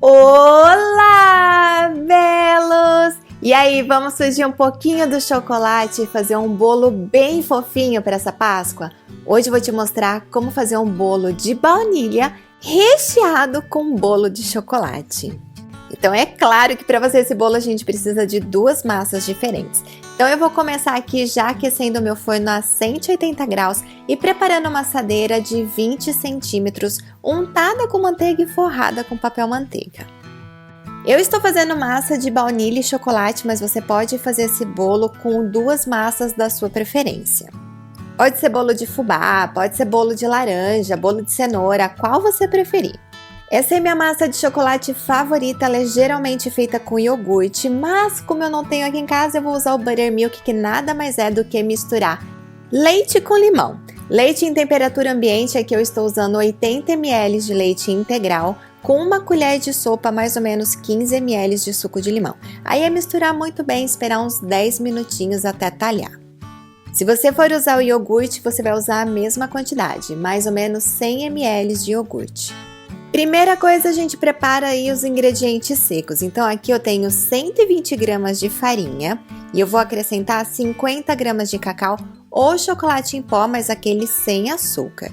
Olá, belos! E aí, vamos fugir um pouquinho do chocolate e fazer um bolo bem fofinho para essa Páscoa? Hoje eu vou te mostrar como fazer um bolo de baunilha recheado com bolo de chocolate. Então é claro que para fazer esse bolo a gente precisa de duas massas diferentes. Então eu vou começar aqui já aquecendo o meu forno a 180 graus e preparando uma assadeira de 20 centímetros untada com manteiga e forrada com papel manteiga. Eu estou fazendo massa de baunilha e chocolate, mas você pode fazer esse bolo com duas massas da sua preferência. Pode ser bolo de fubá, pode ser bolo de laranja, bolo de cenoura, qual você preferir. Essa é minha massa de chocolate favorita, ela é geralmente feita com iogurte, mas como eu não tenho aqui em casa, eu vou usar o buttermilk, que nada mais é do que misturar leite com limão. Leite em temperatura ambiente, aqui eu estou usando 80 ml de leite integral, com uma colher de sopa, mais ou menos 15 ml de suco de limão. Aí é misturar muito bem, esperar uns 10 minutinhos até talhar. Se você for usar o iogurte, você vai usar a mesma quantidade, mais ou menos 100 ml de iogurte. Primeira coisa, a gente prepara aí os ingredientes secos. Então aqui eu tenho 120 gramas de farinha e eu vou acrescentar 50 gramas de cacau ou chocolate em pó, mas aquele sem açúcar.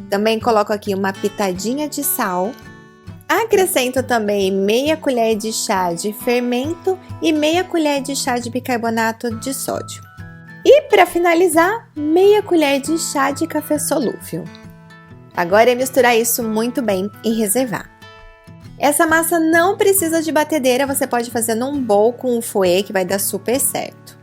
Também coloco aqui uma pitadinha de sal. Acrescento também meia colher de chá de fermento e meia colher de chá de bicarbonato de sódio. E para finalizar, meia colher de chá de café solúvel. Agora é misturar isso muito bem e reservar. Essa massa não precisa de batedeira, você pode fazer num bowl com um fouet que vai dar super certo.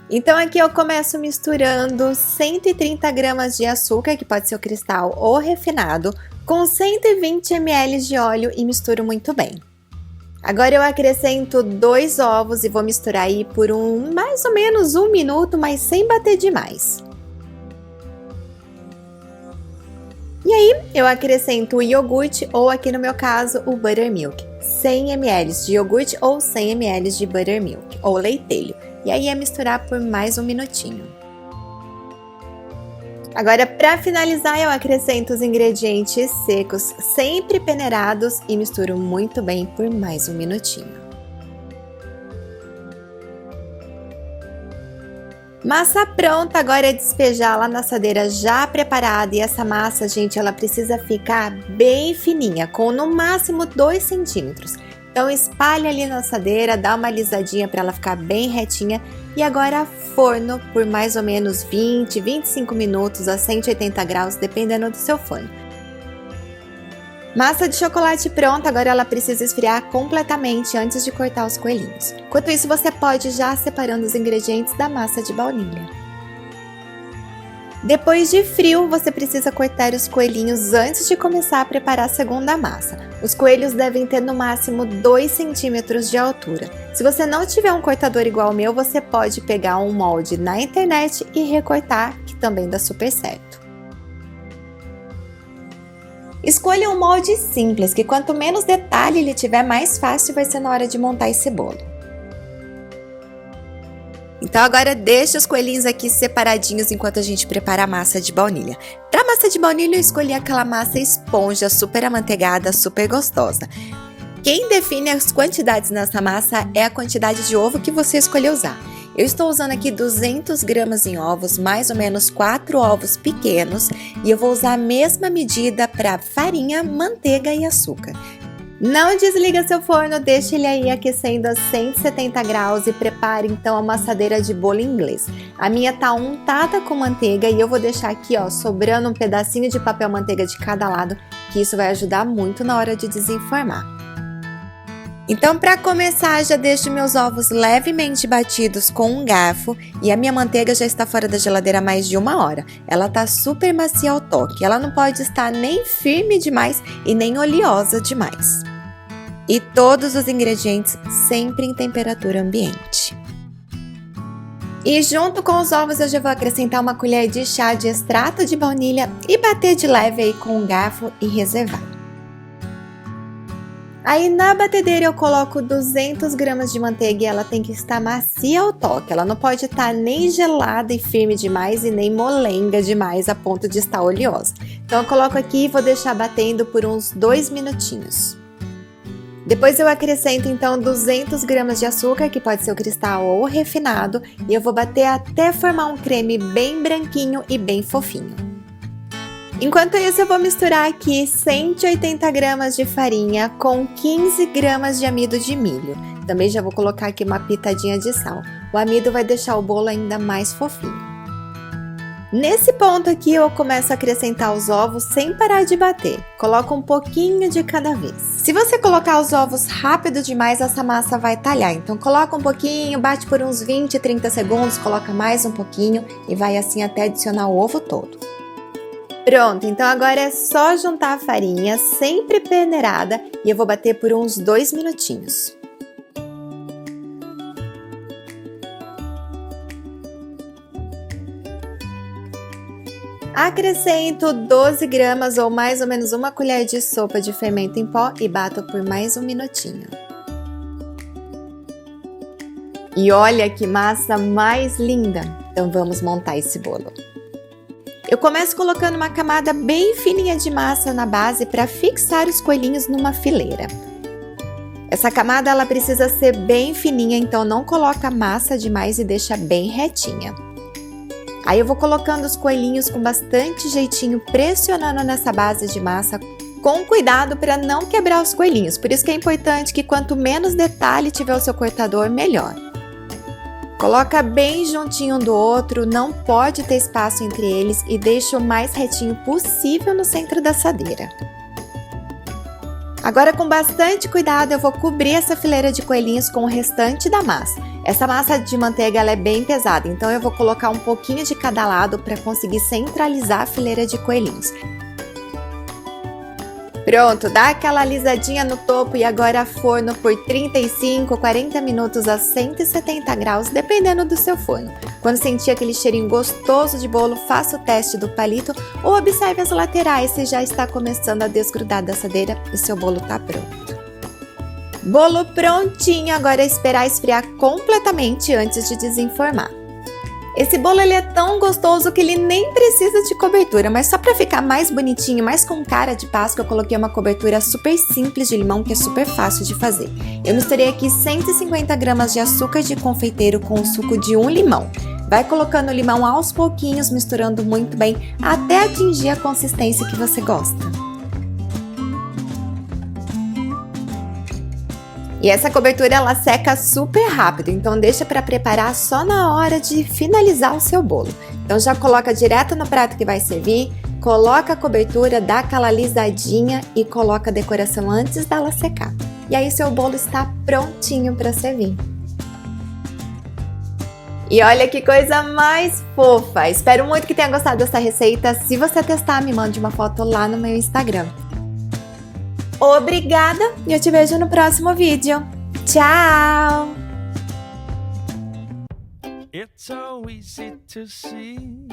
Então aqui eu começo misturando 130 gramas de açúcar, que pode ser o cristal ou refinado, com 120 ml de óleo e misturo muito bem. Agora eu acrescento 2 ovos e vou misturar aí por mais ou menos 1 minuto, mas sem bater demais. E aí eu acrescento o iogurte ou aqui no meu caso o buttermilk, 100 ml de iogurte ou 100 ml de buttermilk ou leitelho. E aí é misturar por mais 1 minutinho. Agora para finalizar eu acrescento os ingredientes secos, sempre peneirados e misturo muito bem por mais 1 minutinho. Massa pronta, agora é despejar lá na assadeira já preparada e essa massa, gente, ela precisa ficar bem fininha, com no máximo 2 centímetros. Então espalha ali na assadeira, dá uma alisadinha para ela ficar bem retinha e agora forno por mais ou menos 20, 25 minutos a 180 graus, dependendo do seu forno. Massa de chocolate pronta, agora ela precisa esfriar completamente antes de cortar os coelhinhos. Enquanto isso, você pode já separando os ingredientes da massa de baunilha. Depois de frio, você precisa cortar os coelhinhos antes de começar a preparar a segunda massa. Os coelhos devem ter no máximo 2 centímetros de altura. Se você não tiver um cortador igual ao meu, você pode pegar um molde na internet e recortar, que também dá super certo. Escolha um molde simples, que quanto menos detalhe ele tiver, mais fácil vai ser na hora de montar esse bolo. Então agora deixa os coelhinhos aqui separadinhos enquanto a gente prepara a massa de baunilha. Para massa de baunilha eu escolhi aquela massa esponja, super amanteigada, super gostosa. Quem define as quantidades nessa massa é a quantidade de ovo que você escolher usar. Eu estou usando aqui 200 gramas em ovos, mais ou menos 4 ovos pequenos, e eu vou usar a mesma medida para farinha, manteiga e açúcar. Não desliga seu forno, deixe ele aí aquecendo a 170 graus e prepare então a amassadeira de bolo inglês. A minha tá untada com manteiga e eu vou deixar aqui, ó, sobrando um pedacinho de papel manteiga de cada lado, que isso vai ajudar muito na hora de desenformar. Então, para começar, já deixo meus ovos levemente batidos com um garfo e a minha manteiga já está fora da geladeira há mais de 1 hora. Ela tá super macia ao toque, ela não pode estar nem firme demais e nem oleosa demais. E todos os ingredientes sempre em temperatura ambiente. E junto com os ovos eu já vou acrescentar uma colher de chá de extrato de baunilha e bater de leve aí com um garfo e reservar. Aí na batedeira eu coloco 200 gramas de manteiga e ela tem que estar macia ao toque. Ela não pode estar nem gelada e firme demais e nem molenga demais a ponto de estar oleosa. Então eu coloco aqui e vou deixar batendo por uns 2 minutinhos. Depois eu acrescento então 200 gramas de açúcar, que pode ser o cristal ou o refinado, e eu vou bater até formar um creme bem branquinho e bem fofinho. Enquanto isso, eu vou misturar aqui 180 gramas de farinha com 15 gramas de amido de milho. Também já vou colocar aqui uma pitadinha de sal. O amido vai deixar o bolo ainda mais fofinho. Nesse ponto aqui, eu começo a acrescentar os ovos sem parar de bater. Coloco um pouquinho de cada vez. Se você colocar os ovos rápido demais, essa massa vai talhar. Então, coloca um pouquinho, bate por uns 20, 30 segundos, coloca mais um pouquinho e vai assim até adicionar o ovo todo. Pronto, então agora é só juntar a farinha, sempre peneirada, e eu vou bater por uns 2 minutinhos. Acrescento 12 gramas ou mais ou menos uma colher de sopa de fermento em pó e bato por mais um minutinho. E olha que massa mais linda! Então vamos montar esse bolo. Eu começo colocando uma camada bem fininha de massa na base para fixar os coelhinhos numa fileira. Essa camada ela precisa ser bem fininha, então não coloca massa demais e deixa bem retinha. Aí eu vou colocando os coelhinhos com bastante jeitinho, pressionando nessa base de massa, com cuidado para não quebrar os coelhinhos. Por isso que é importante que quanto menos detalhe tiver o seu cortador, melhor. Coloca bem juntinho um do outro, não pode ter espaço entre eles e deixa o mais retinho possível no centro da assadeira. Agora, com bastante cuidado, eu vou cobrir essa fileira de coelhinhos com o restante da massa. Essa massa de manteiga ela é bem pesada, então eu vou colocar um pouquinho de cada lado para conseguir centralizar a fileira de coelhinhos. Pronto, dá aquela alisadinha no topo e agora forno por 35, 40 minutos a 170 graus, dependendo do seu forno. Quando sentir aquele cheirinho gostoso de bolo, faça o teste do palito ou observe as laterais se já está começando a desgrudar da assadeira e seu bolo está pronto. Bolo prontinho, agora é esperar esfriar completamente antes de desenformar. Esse bolo ele é tão gostoso que ele nem precisa de cobertura, mas só para ficar mais bonitinho, mais com cara de Páscoa, eu coloquei uma cobertura super simples de limão, que é super fácil de fazer. Eu misturei aqui 150 gramas de açúcar de confeiteiro com o suco de um limão. Vai colocando o limão aos pouquinhos, misturando muito bem, até atingir a consistência que você gosta. E essa cobertura ela seca super rápido, então deixa para preparar só na hora de finalizar o seu bolo. Então já coloca direto no prato que vai servir, coloca a cobertura, dá aquela alisadinha e coloca a decoração antes dela secar. E aí seu bolo está prontinho para servir. E olha que coisa mais fofa! Espero muito que tenha gostado dessa receita. Se você testar, me mande uma foto lá no meu Instagram. Obrigada e eu te vejo no próximo vídeo. Tchau! It's so easy to see